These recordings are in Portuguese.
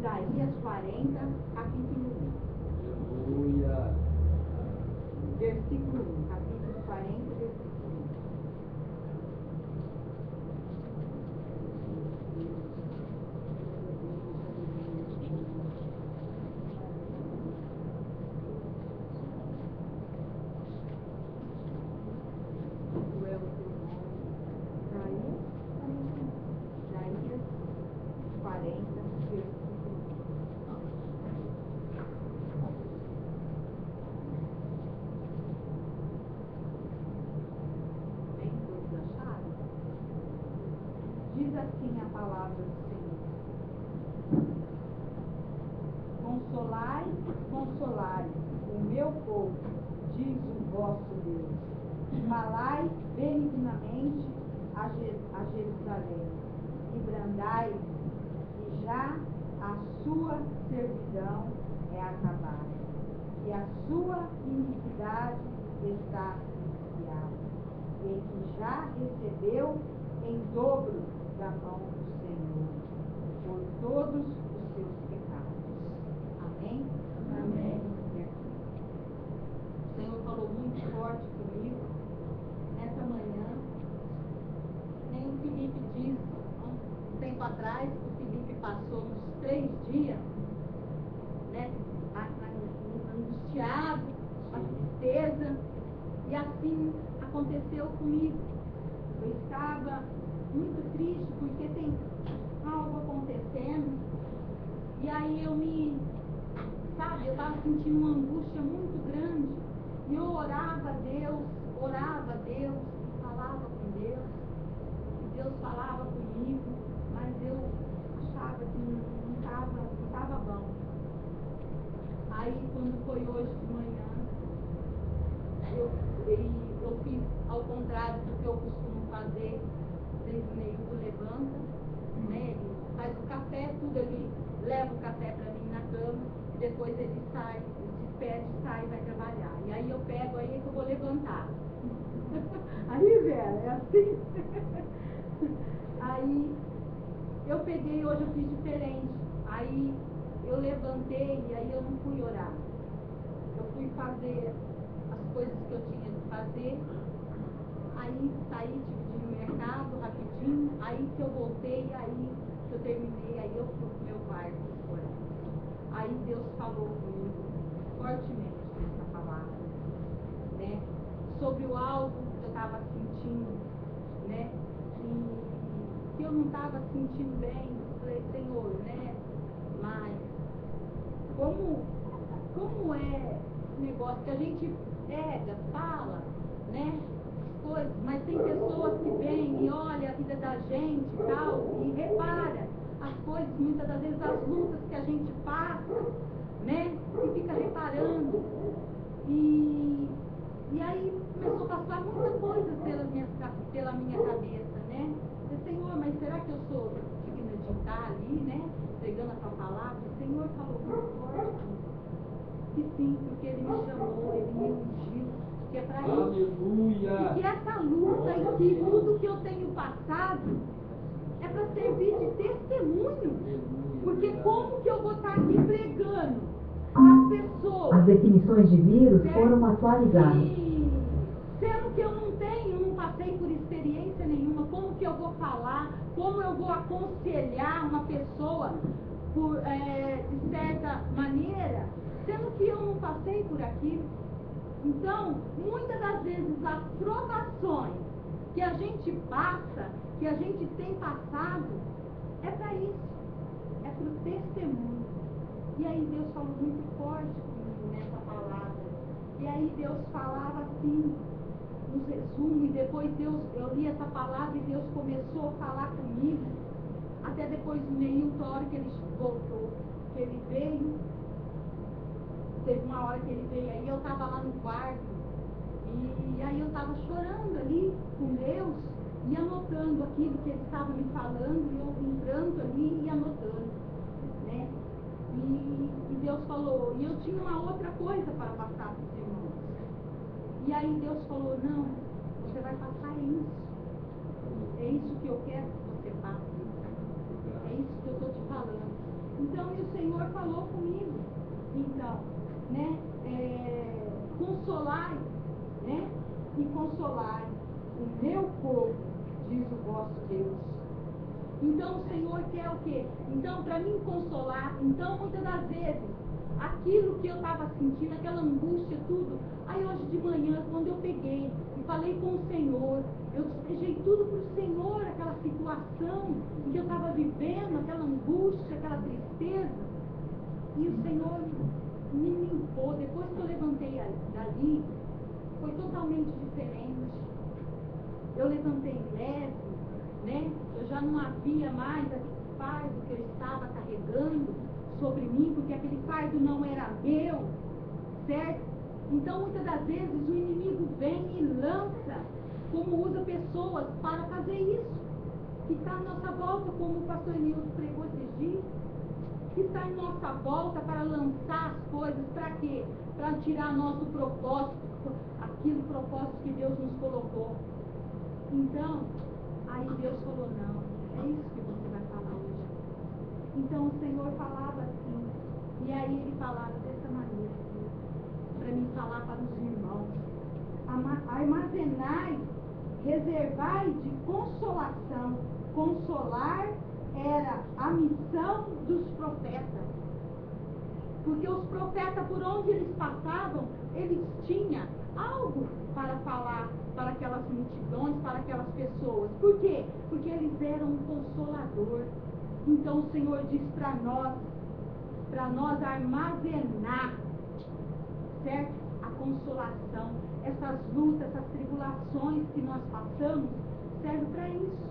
Isaías 40, capítulo 1. Aleluia. Versículo 1. Capítulo 40, versículo 1. Diz assim a palavra do Senhor: Consolai, consolai o meu povo, diz o vosso Deus. Falai benignamente a Jerusalém, e brandai, e já a sua servidão é acabada, e a sua iniquidade está iniciada, e que já recebeu em dobro da mão do Senhor, por todos os seus pecados. Amém? Amém. O Senhor falou muito forte comigo nessa manhã. Nem o Felipe disse, há um tempo atrás, o Felipe passou uns 3 dias, né, angustiado, com a tristeza, e assim aconteceu comigo. Eu estava muito triste porque tem algo acontecendo, e aí eu estava sentindo uma angústia muito grande, e eu orava a Deus, falava com Deus, e Deus falava comigo, mas eu achava que não estava bom. Aí quando foi hoje de manhã, eu fiz ao contrário do que eu costumo fazer. Desde meio que levanta, né? Ele faz o café, tudo, ele leva o café para mim na cama, e depois ele sai, ele se despede, sai e vai trabalhar. E aí eu pego, aí é que eu vou levantar. Aí, Vera, é assim. Aí eu peguei, hoje eu fiz diferente. Aí eu levantei e aí eu não fui orar. Eu fui fazer as coisas que eu tinha de fazer. Aí saí, tive de ir no mercado rapidinho. Aí que eu voltei, aí que eu terminei, aí eu fui pro meu quarto orar. Aí Deus falou comigo fortemente nessa palavra, né? Sobre o algo que eu estava sentindo, né? Que eu não estava sentindo bem. Falei, Senhor, né? Mas como é esse negócio que a gente pega, fala, né? Coisas, mas tem pessoas que vêm e olham a vida da gente e tal, e repara as coisas, muitas das vezes as lutas que a gente passa, né? E fica reparando. E aí começou a passar muita coisa pela minha cabeça, né? Eu falei, Senhor, mas será que eu sou digna de estar ali, né? Pregando a tua palavra? O Senhor falou muito forte que sim, porque Ele me chamou, Ele me ungiu, que é para isso. Aleluia. E que essa luta e que tudo que eu tenho passado é para servir de testemunho. Porque como que eu vou estar aqui pregando as pessoas? As definições de vírus certo? foram atualizadas. E sendo que eu não passei por experiência nenhuma, como que eu vou falar, como eu vou aconselhar uma pessoa de certa maneira, sendo que eu não passei por aquilo. Então, muitas das vezes as provações que a gente passa, que a gente tem passado, é para isso, é para o testemunho. E aí Deus falou muito forte comigo nessa palavra. E aí Deus falava assim, nos resumos, e depois eu li essa palavra e Deus começou a falar comigo, até depois do Neilton, a hora que ele voltou, que ele veio. Teve uma hora que ele veio aí, eu estava lá no quarto, e aí eu estava chorando ali com Deus, e anotando aquilo que ele estava me falando, e eu entrando ali e anotando, né? E Deus falou, e eu tinha uma outra coisa para passar para os irmãos. E aí Deus falou, não, você vai passar isso. É isso que eu quero que você passe. É isso que eu estou te falando. Então, e o Senhor falou comigo. Então, né? Consolai, né? E consolai o meu povo, diz o vosso Deus. Então, o Senhor quer o quê? Então, para mim consolar, então, muitas das vezes, aquilo que eu estava sentindo, aquela angústia, tudo. Aí hoje de manhã, quando eu peguei e falei com o Senhor, eu despejei tudo para o Senhor, aquela situação em que eu estava vivendo, aquela angústia, aquela tristeza. E o Senhor me limpou. Depois que eu levantei dali, foi totalmente diferente. Eu levantei leve, né? Eu já não havia mais aquele fardo que eu estava carregando sobre mim, porque aquele fardo não era meu, certo? Então, muitas das vezes, o inimigo vem e lança, como usa pessoas para fazer isso, que está à nossa volta, como o pastor Nilson pregou esses dias, que está em nossa volta para lançar as coisas, para quê? Para tirar nosso propósito, aquele propósito que Deus nos colocou. Então, aí Deus falou, não, é isso que você vai falar hoje. Então o Senhor falava assim, e aí ele falava dessa maneira, para mim falar para os irmãos, armazenai, reservai de consolação. Consolar era a missão dos profetas, porque os profetas, por onde eles passavam, eles tinham algo para falar para aquelas multidões, para aquelas pessoas. Por quê? Porque eles eram um consolador. Então o Senhor diz para nós armazenar, certo? A consolação, essas lutas, essas tribulações que nós passamos, serve para isso.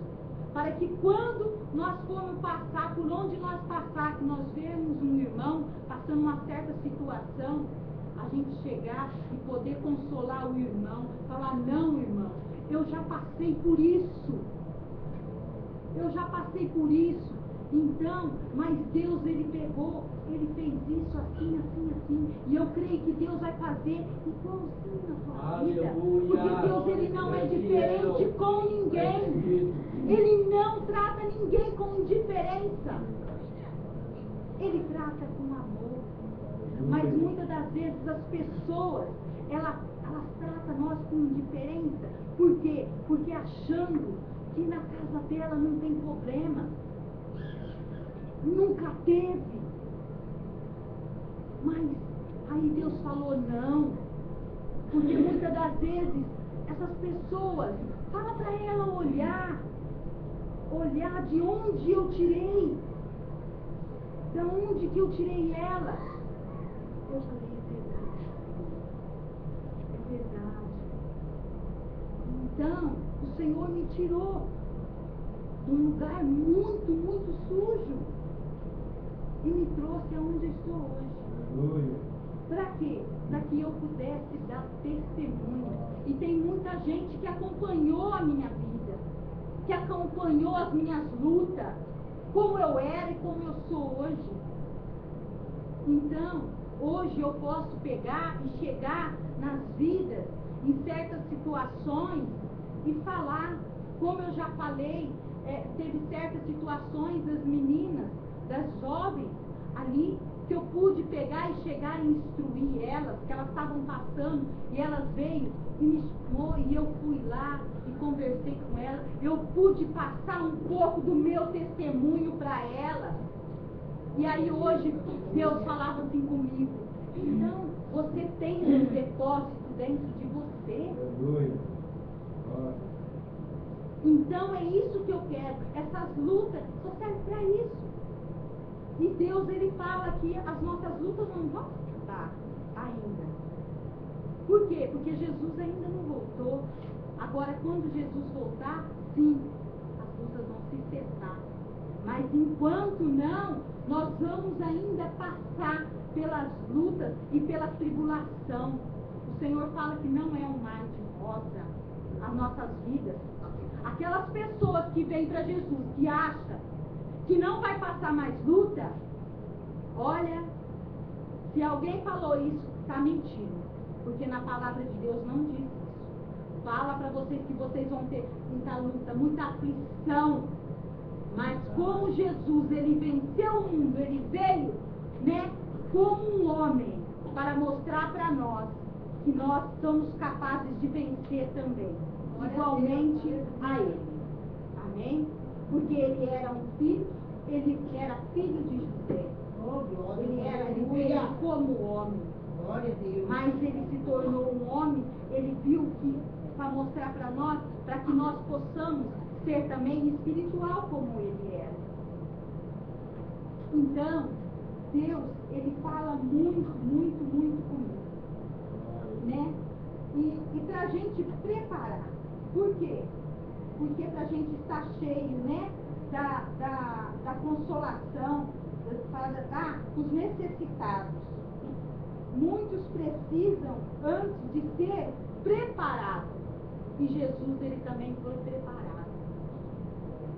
Para que quando nós formos passar, por onde nós passar, que nós vermos um irmão passando uma certa situação, a gente chegar e poder consolar o irmão, falar, não, irmão, eu já passei por isso. Eu já passei por isso. Então, mas Deus, ele pegou, ele fez isso assim, assim, assim. E eu creio que Deus vai fazer igualzinho na sua vida. Porque Deus, ele não é diferente com ninguém. Ele não trata ninguém com indiferença. Ele trata com amor. Mas muitas das vezes as pessoas, elas tratam nós com indiferença. Por quê? Porque achando que na casa dela não tem problema. Nunca teve. Mas aí Deus falou não. Porque muitas das vezes essas pessoas, fala para ela olhar de onde eu tirei. Da onde que eu tirei ela? Eu falei, é verdade. É verdade. Então, o Senhor me tirou de um lugar muito, muito sujo e me trouxe aonde eu estou hoje. Para quê? Para que eu pudesse dar testemunho. E tem muita gente que acompanhou a minha vida, que acompanhou as minhas lutas, como eu era e como eu sou hoje. Então, hoje eu posso pegar e chegar nas vidas, em certas situações, e falar, como eu já falei, teve certas situações das meninas, das jovens, ali, que eu pude pegar e chegar e instruir elas, que elas estavam passando, e elas veio e me chamou, e eu fui lá e conversei com elas, eu pude passar um pouco do meu testemunho para elas. E aí hoje Deus falava assim comigo, então você tem um depósito dentro de você. Então é isso que eu quero. Essas lutas só servem para isso. E Deus, ele fala que as nossas lutas não vão acabar ainda. Por quê? Porque Jesus ainda não voltou. Agora, quando Jesus voltar, sim, as lutas vão se cessar. Mas enquanto não, nós vamos ainda passar pelas lutas e pela tribulação. O Senhor fala que não é um mar de rosa as nossas vidas. Aquelas pessoas que vêm para Jesus, que acham que não vai passar mais luta, olha, se alguém falou isso, está mentindo. Porque na palavra de Deus não diz isso. Fala para vocês que vocês vão ter muita luta, muita aflição. Mas como Jesus, ele venceu o mundo, ele veio, né, como um homem, para mostrar para nós que nós somos capazes de vencer também, igualmente a ele. Amém? Porque ele era um filho, ele era filho de José. Ele veio como homem. Mas ele se tornou um homem, ele viu que, para mostrar para nós, para que nós possamos ser também espiritual como ele era. Então, Deus, ele fala muito, muito, muito comigo, né? E para a gente preparar. Por quê? Porque para a gente estar cheio, né, da consolação, os necessitados. Muitos precisam, antes de ser preparados. E Jesus, ele também foi preparado.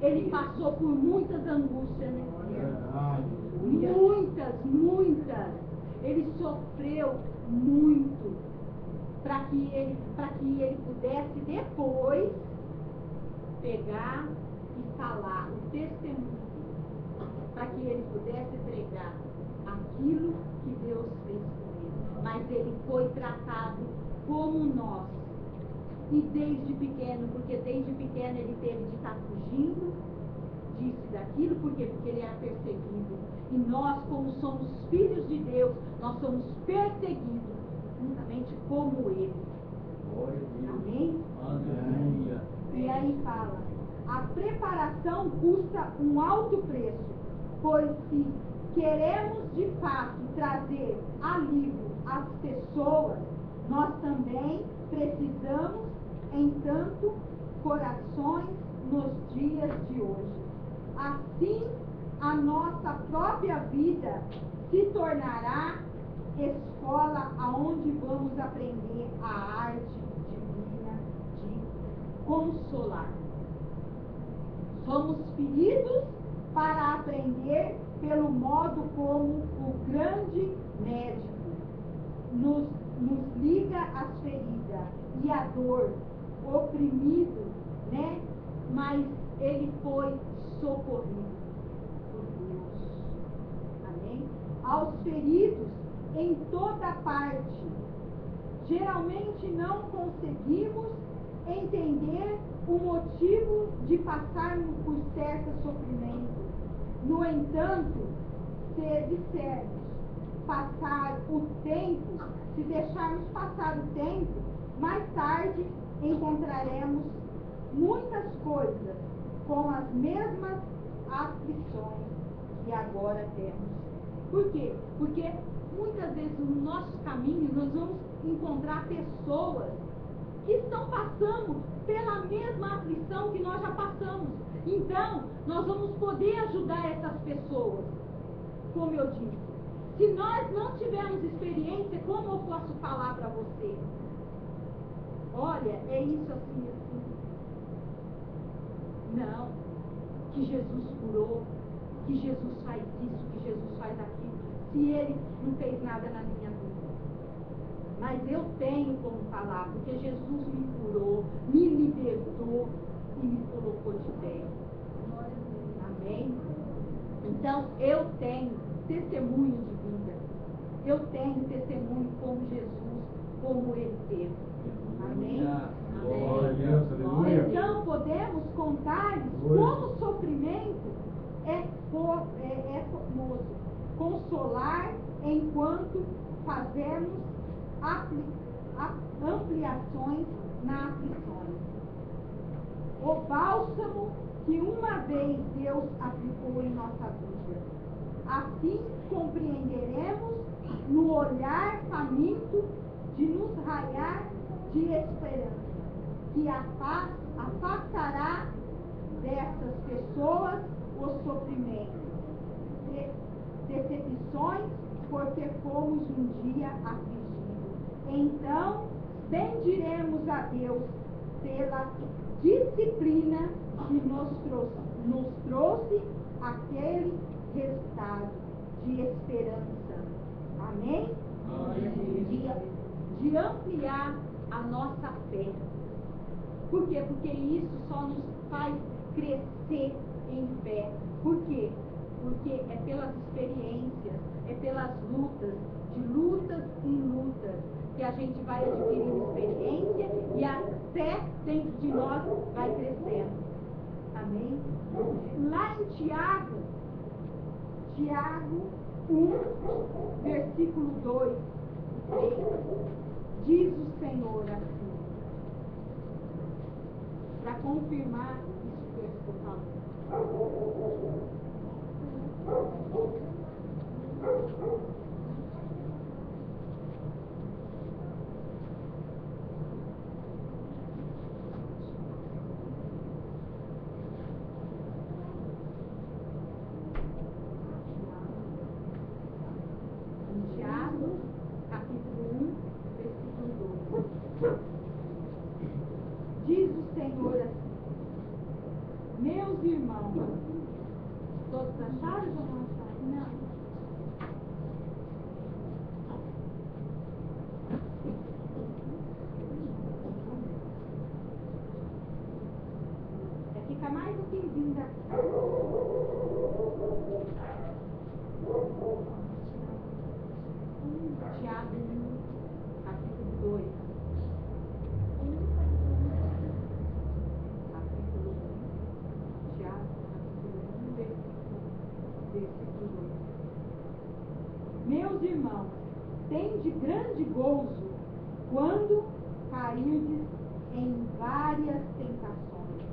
Ele passou por muitas angústias, né? Muitas. Ele sofreu muito para que ele pudesse depois pegar e falar o testemunho, para que ele pudesse pregar aquilo que Deus fez com ele. Mas ele foi tratado como nós. E desde pequeno, porque desde pequeno ele teve de estar fugindo disso e daquilo, porque ele era perseguido. E nós, como somos filhos de Deus, nós somos perseguidos, juntamente como ele. Amém? Amém. E aí fala, a preparação custa um alto preço, pois se queremos de fato trazer alívio às pessoas, nós também precisamos, entanto, corações nos dias de hoje. Assim, a nossa própria vida se tornará escola aonde vamos aprender a arte divina de consolar. Somos feridos para aprender pelo modo como o grande médico nos liga as feridas e a dor, oprimido, né? Mas ele foi socorrido por Deus. Amém? Aos feridos em toda parte, geralmente não conseguimos entender o motivo de passarmos por certo sofrimento. No entanto, se dissermos passar o tempo, se deixarmos passar o tempo, mais tarde encontraremos muitas coisas com as mesmas aflições que agora temos. Por quê? Porque muitas vezes no nosso caminho nós vamos encontrar pessoas que estão passando pela mesma aflição que nós já passamos. Então, nós vamos poder ajudar essas pessoas. Como eu disse, se nós não tivermos experiência, como eu posso falar para você? Olha, é isso assim, assim. Não. Que Jesus curou, que Jesus faz isso, que Jesus faz aquilo. Se ele não fez nada na minha vida. Mas eu tenho como falar, porque Jesus me curou, me libertou e me colocou de pé. Amém? Então, eu tenho testemunho de vida. Eu tenho testemunho como Jesus, como ele teve. Amém? Amém. Então, podemos contar-lhes como o sofrimento é formoso. Consolar enquanto fazemos ampliações na aflições. O bálsamo que uma vez Deus aplicou em nossa vida. Assim compreenderemos no olhar faminto de nos raiar de esperança, que afastará dessas pessoas os sofrimentos, decepções, porque fomos um dia afligidos. Então, bendiremos a Deus pela disciplina que nos trouxe aquele resultado de esperança. Amém? De ampliar a nossa fé. Por quê? Porque isso só nos faz crescer em fé. Por quê? porque é pelas experiências, é pelas lutas, de lutas em lutas, que a gente vai adquirindo experiência e a fé dentro de nós vai crescendo. Amém? Lá em Tiago 1, versículo 2 e 3, diz o Senhor assim, para confirmar isso que eu estou falando. Tiago, capítulo 1, versículo 2. Diz o Senhor assim: meus irmãos, todos acharam ou não acharam? Não. Fica mais um pouquinho daqui. Tiago 1, capítulo 2. Capítulo 1. Tiago, capítulo 1, versículo 2. Meus irmãos, tende grande gozo quando cairdes em várias tentações,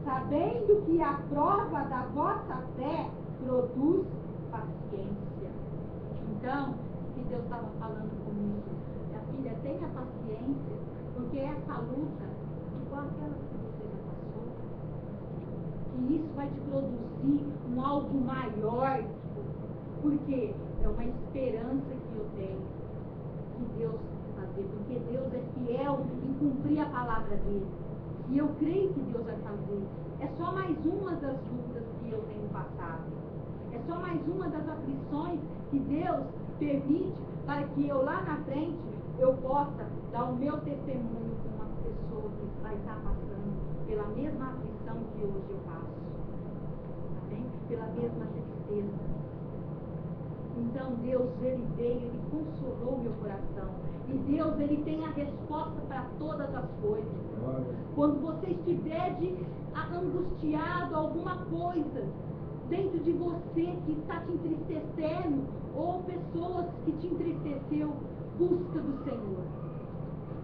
sabendo que a prova da vossa fé produz paciência. Então, que Deus estava falando comigo, minha filha, tenha paciência, porque essa luta, igual aquela que você já passou, que isso vai te produzir um algo maior, porque é uma esperança que eu tenho que Deus vai fazer, porque Deus é fiel em cumprir a palavra dele. E eu creio que Deus vai fazer. É só mais uma das lutas que eu tenho passado. É só mais uma das aflições que Deus permite para que eu lá na frente eu possa dar o meu testemunho com uma pessoa que vai estar passando pela mesma aflição que hoje eu passo. Amém? Pela mesma tristeza. Então Deus, ele veio, ele consolou meu coração. E Deus, ele tem a resposta para todas as coisas. Quando você estiver angustiado, alguma coisa dentro de você que está te entristecendo, ou pessoas que te entristeceu, busca do Senhor.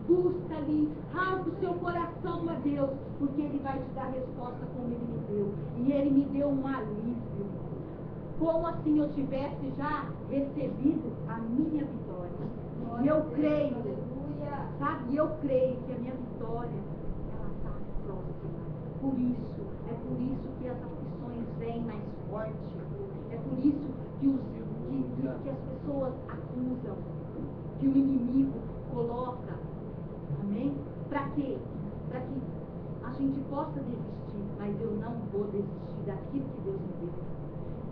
Busca ali, rasga o seu coração a Deus, porque Ele vai te dar resposta como Ele me deu. E Ele me deu um alívio. Como assim eu tivesse já recebido a minha vitória. E eu creio, sabe? Eu creio que a minha vitória, ela está próxima. É por isso que as aflições vêm mais forte. É por isso que as pessoas acusam, que o inimigo coloca. Amém? Para quê? Para que a gente possa desistir, mas eu não vou desistir daquilo que Deus me deu.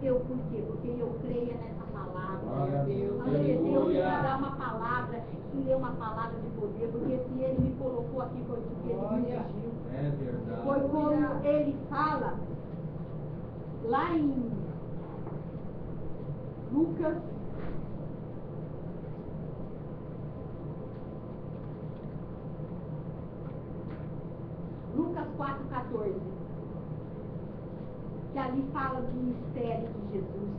Por quê? Porque eu creio nessa palavra. Deus me dá uma palavra e é uma palavra de poder, porque se Ele me colocou aqui foi porque Ele me ungiu. É verdade. Foi como Ele fala lá em Lucas 4,14, que ali fala do mistério de Jesus.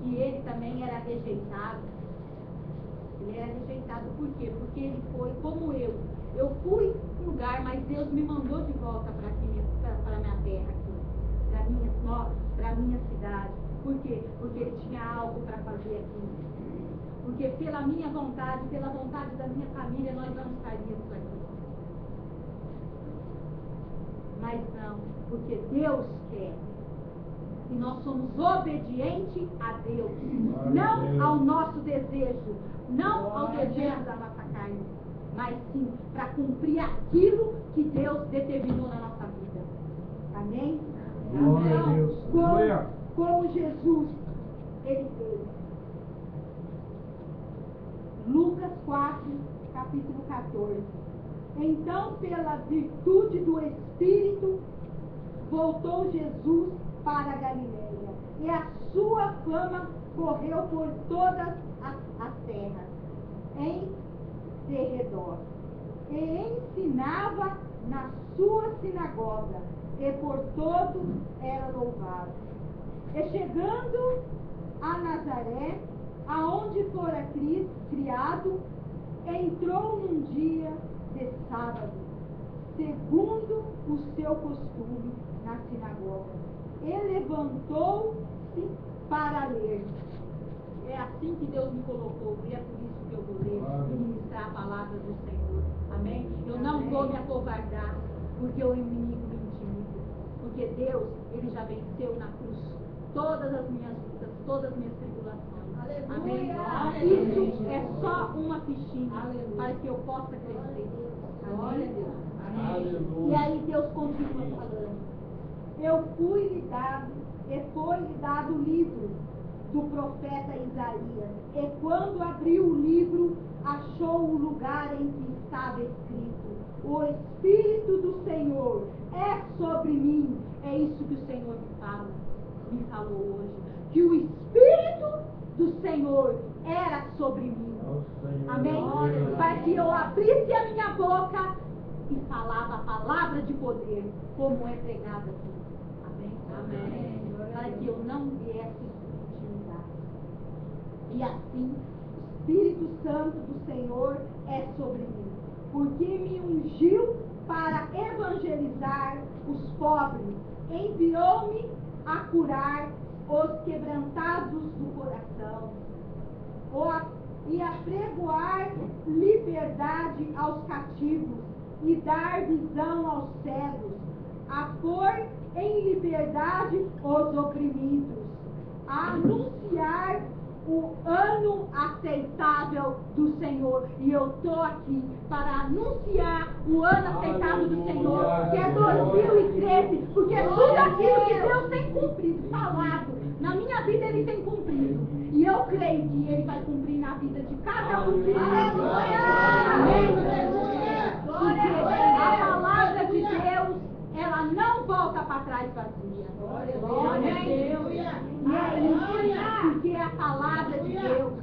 Que ele também era rejeitado. Ele era rejeitado por quê? Porque ele foi como eu. Eu fui em um lugar, mas Deus me mandou de volta para a minha terra aqui, para a minha cidade. Por quê? Porque ele tinha algo para fazer aqui. Porque pela minha vontade, pela vontade da minha família, nós não estaríamos aqui. Mas não, porque Deus quer. E nós somos obedientes a Deus. Não ao nosso desejo, não ao desejo da nossa carne, mas sim para cumprir aquilo que Deus determinou na nossa vida. Amém? Glória a Deus. Então, como Jesus, ele fez. Lucas 4, capítulo 14. Então, pela virtude do Espírito, voltou Jesus para a Galileia, e a sua fama correu por todas as terras em derredor. E ensinava na sua sinagoga, e por todos era louvado. E chegando a Nazaré, aonde fora criado, entrou num dia de sábado, segundo o seu costume, na sinagoga, e levantou-se para ler. É assim que Deus me colocou, e é por isso que eu vou ler e ministrar a palavra do Senhor. Amém? Eu não vou me acovardar, porque o inimigo me intimida. Porque Deus, Ele já venceu na cruz todas as minhas lutas, todas as minhas tribulações. Amém? Isso é só uma fichinha para que eu possa crescer. Amém? E aí Deus continua falando. Eu fui-lhe dado, e foi-lhe dado o livro do profeta Isaías. E quando abriu o livro, achou o lugar em que estava escrito: o Espírito do Senhor é sobre mim. É isso que o Senhor me falou hoje. Que o Espírito do Senhor era sobre mim. Amém? Para que eu abrisse a minha boca e falava a palavra de poder, como é pregada aqui. Amém? Amém. Para que eu não viesse intimidar. E assim, o Espírito Santo do Senhor é sobre mim, porque me ungiu para evangelizar os pobres, enviou-me a curar os quebrantados do coração, e a pregoar liberdade aos cativos, e dar visão aos cegos, a pôr em liberdade os oprimidos, a anunciar o ano aceitável do Senhor. E eu estou aqui para anunciar o ano aceitável do Senhor, que é 2013, porque tudo aquilo que Deus tem cumprido, falado, na minha vida Ele tem cumprido. E eu creio que Ele vai cumprir na vida de cada um de nós. Amém? Porque a palavra de Deus, ela não volta para trás vazia. Amém? E é isso, porque é a palavra de Deus.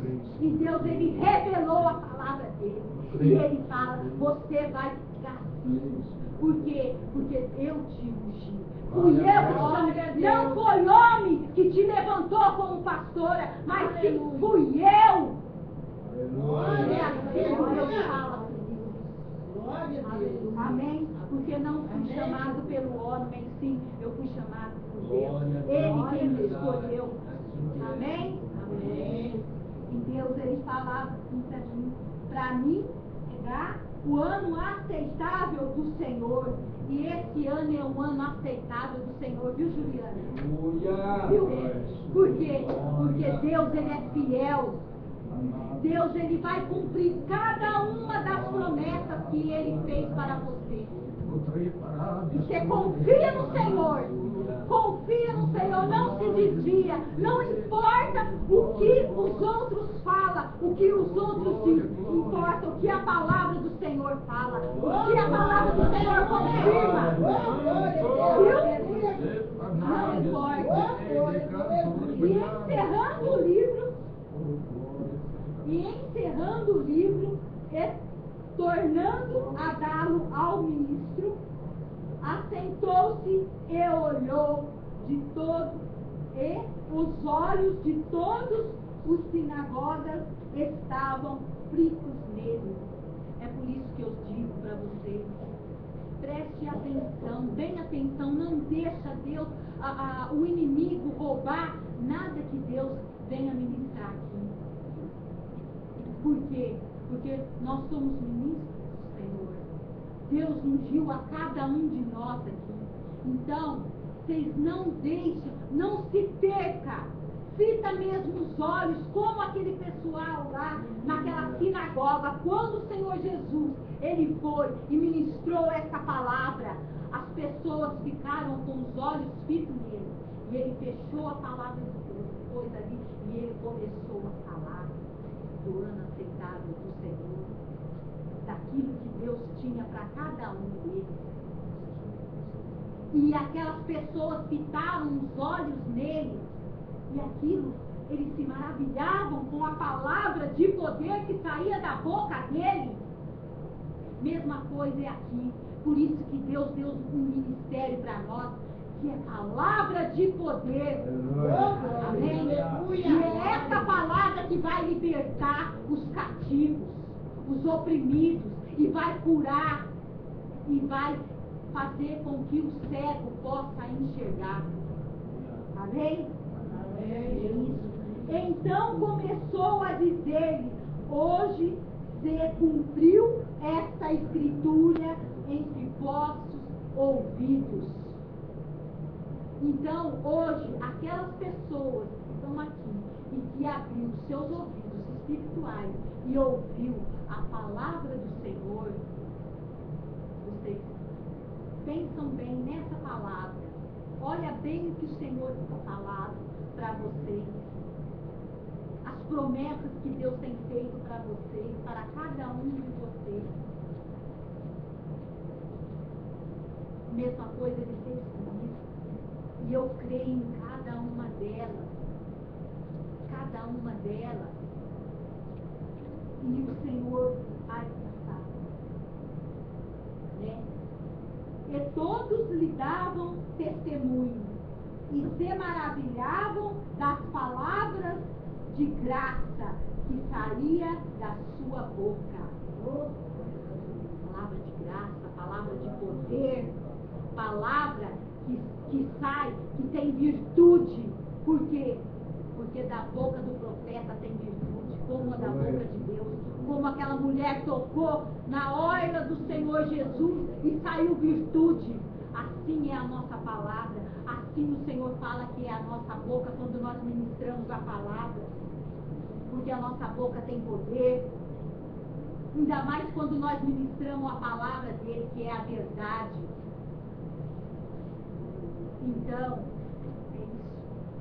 E Deus, Ele revelou a palavra dele. E Ele fala: você vai ficar assim. Por quê? Porque eu te ungi. Fui eu que te chamei. Não foi homem que te levantou como pastora, mas sim fui eu. É assim que Deus fala. Amém? Porque não fui chamado pelo homem, sim, eu fui chamado por Deus. Ele quem me escolheu. Amém? Amém. E Deus, Ele falava assim para mim, chegar o ano aceitável do Senhor. E esse ano é um ano aceitável do Senhor, viu, Juliana? Viu? Por quê? Porque Deus, Ele é fiel. Deus, Ele vai cumprir cada uma das promessas que Ele fez para você. Você confia no Senhor. Confia no Senhor, não se desvia. Não importa o que os outros falam, o que os outros dizem. Importa o que a palavra do Senhor fala. O que a palavra do Senhor confirma. Viu? Não importa. E encerrando o livro, tornando a dá-lo ao ministro, assentou-se e olhou de todo, e os olhos de todos os sinagogas estavam fritos nele. É por isso que eu digo para vocês: preste atenção, bem atenção, não deixa Deus, o inimigo roubar nada que Deus venha ministrar aqui. Por quê? Porque nós somos ministros do Senhor. Deus ungiu a cada um de nós aqui. Então, vocês não deixem, não se perca. Fita mesmo os olhos, como aquele pessoal lá naquela sinagoga, quando o Senhor Jesus, Ele foi e ministrou essa palavra, as pessoas ficaram com os olhos fitos nele. E Ele fechou a palavra de Deus, depois ali, e Ele começou a falar do ano aceitável do Senhor. daquilo que Deus tinha para cada um deles. E aquelas pessoas fitaram os olhos neles, e aquilo, eles se maravilhavam com a palavra de poder que saía da boca deles. Mesma coisa é aqui. Por isso que Deus deu um ministério para nós, que é palavra de poder. Amém? E é essa palavra que vai libertar os cativos, os oprimidos, e vai curar, e vai fazer com que o cego possa enxergar. Amém? Amém. Então começou a dizer-lhe: hoje se cumpriu esta escritura entre vossos ouvidos. Então, hoje, aquelas pessoas que estão aqui e que abriu seus ouvidos espirituais e ouviu a palavra do Senhor, vocês pensam bem nessa palavra. Olha bem o que o Senhor tem falado para vocês. As promessas que Deus tem feito para vocês, para cada um de vocês. Mesma coisa Ele fez comigo. E eu creio em cada uma delas. Cada uma delas. E o Senhor vai passar. Né? E todos lhe davam testemunho. E se maravilhavam das palavras de graça que saía da sua boca. Palavra de graça, palavra de poder, palavra que sai, que tem virtude. Por quê? Porque da boca do profeta tem virtude, como a da boca de Deus. Como aquela mulher tocou na orla do Senhor Jesus e saiu virtude. Assim é a nossa palavra. Assim o Senhor fala que é a nossa boca quando nós ministramos a palavra. Porque a nossa boca tem poder. Ainda mais quando nós ministramos a palavra dele, que é a verdade. Então,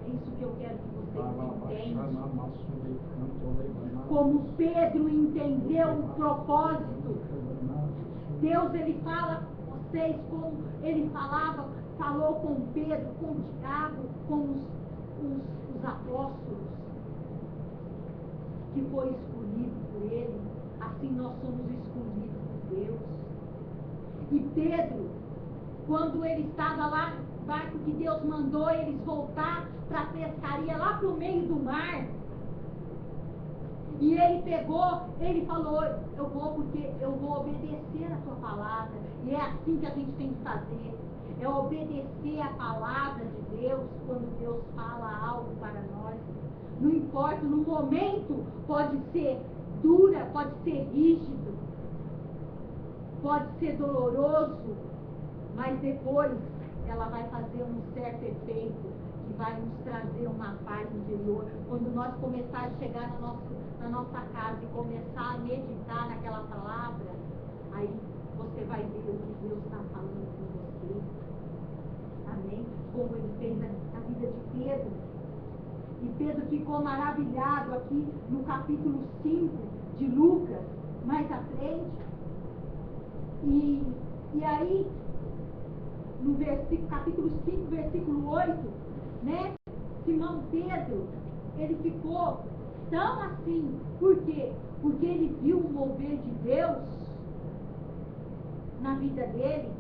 é isso que eu quero que vocês entendam. Como Pedro entendeu o propósito, Deus, ele fala com vocês como ele falou com Pedro, com Tiago, com os apóstolos, que foi escolhido por ele. Assim nós somos escolhidos por Deus. E Pedro, quando ele estava lá no barco que Deus mandou eles voltar para a pescaria, lá para o meio do mar, e ele pegou, ele falou: eu vou porque eu vou obedecer a tua palavra. E é assim que a gente tem que fazer, é obedecer a palavra de Deus quando Deus fala algo para nós. Não importa, no momento pode ser dura, pode ser rígido, pode ser doloroso, mas depois ela vai fazer um certo efeito que vai nos trazer uma paz interior. Quando nós começarmos a chegar na nossa casa e começar a meditar naquela palavra, aí você vai ver o que Deus está falando com você. Amém? Como ele fez na vida de Pedro. E Pedro ficou maravilhado aqui no capítulo 5 de Lucas, mais à frente. E aí, no capítulo 5, versículo 8, né? Simão Pedro, ele ficou tão assim. Por quê? Porque ele viu o mover de Deus na vida dele.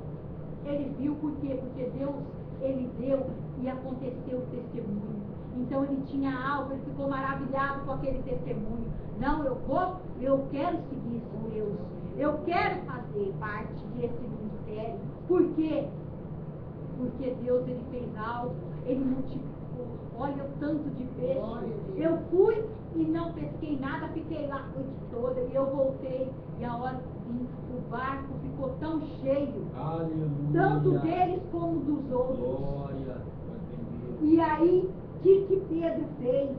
Ele viu por quê? Porque Deus, ele deu e aconteceu o testemunho. Então ele tinha algo, ele ficou maravilhado com aquele testemunho. Não, eu quero seguir esse Deus. Eu quero fazer parte desse ministério. Por quê? Porque Deus, ele fez algo, ele multiplicou. Olha o tanto de peixe. Eu fui e não pesquei nada, fiquei lá a noite toda. E eu voltei, e a hora que vim, o barco ficou tão cheio. Aleluia. Tanto deles como dos outros. Glória. E aí, o que Pedro fez?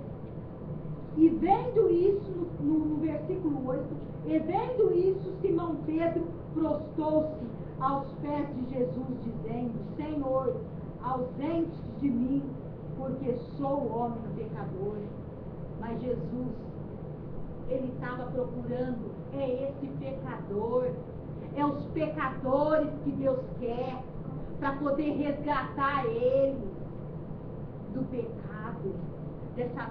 E vendo isso, no versículo 8, e vendo isso, Simão Pedro prostou-se aos pés de Jesus, dizendo: Senhor, ausente de mim, porque sou homem pecador. Mas Jesus, ele estava procurando é esse pecador. É os pecadores que Deus quer para poder resgatar eles do pecado, dessa